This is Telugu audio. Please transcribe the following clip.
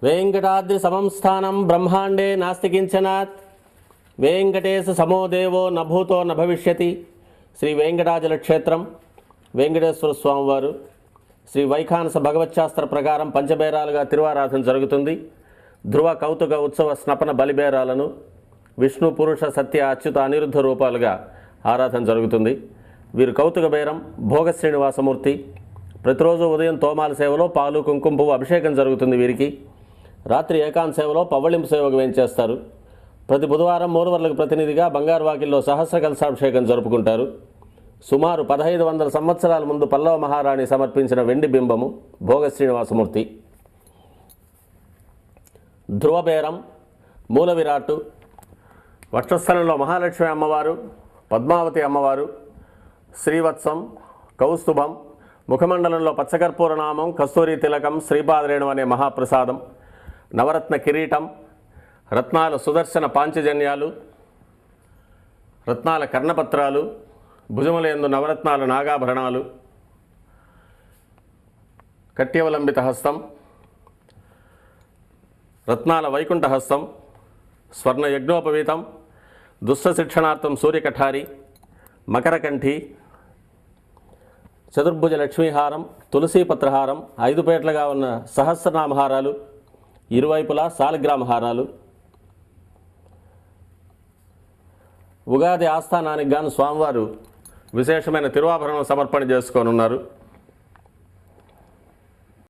वेंकटाद्रि समं स्थानं ब्रह्मांडे नास्ति किंचनात् वेंकटेश समो देवो न भूतो न भविष्यति श्री वेंकटाचल क्षेत्रम वेंकटेश्वर स्वामी वारु श्री వైఖానస భగవచ్శాస్త్ర ప్రకారం పంచబేరాలుగా తిరువారాధన జరుగుతుంది. ధ్రువ కౌతుక ఉత్సవ స్నపన బలిబేరాలను విష్ణు పురుష సత్య అచ్యుత అనిరుద్ధ రూపాలుగా ఆరాధన జరుగుతుంది. వీరు కౌతుక బేరం భోగ శ్రీనివాసమూర్తి. ప్రతిరోజు ఉదయం తోమాల సేవలో పాలు కుంకుమ పువ్వు అభిషేకం జరుగుతుంది. వీరికి రాత్రి ఏకాంత సేవలో పవ్వళింపు సేవకు వేయించేస్తారు. ప్రతి బుధవారం మూడువర్లకు ప్రతినిధిగా బంగారు వాకిల్లో సహస్ర కలశాభిషేకం జరుపుకుంటారు. సుమారు 1500 సంవత్సరాల ముందు పల్లవ మహారాణి సమర్పించిన వెండి బింబము భోగ శ్రీనివాసమూర్తి. ధ్రువబేరం మూల విరాట్టు వక్షస్థలంలో మహాలక్ష్మి అమ్మవారు, పద్మావతి అమ్మవారు, శ్రీవత్సం, కౌస్తుభం, ముఖమండలంలో పచ్చకర్పూర నామం, కస్తూరి తిలకం, శ్రీపాదరేణు అనే మహాప్రసాదం, నవరత్న కిరీటం, రత్నాల సుదర్శన పాంచజన్యాలు, రత్నాల కర్ణపత్రాలు, భుజములందు నవరత్నాల నాగాభరణాలు, కట్యవలంబిత హస్తం, రత్నాల వైకుంఠ హస్తం, స్వర్ణ యజ్ఞోపవీతం, దుష్ట శిక్షణార్థం సూర్యకఠారి, మకరకంఠి, చతుర్భుజ లక్ష్మీహారం, తులసీపత్రహారం, 5 పేట్లుగా ఉన్న సహస్రనామహారాలు, ఇరువైపులా సాలిగ్రామహారాలు. ఉగాది ఆస్థానానికి గాను స్వామివారు విశేషమైన తిరువాభరణం సమర్పణ చేసుకోనున్నారు.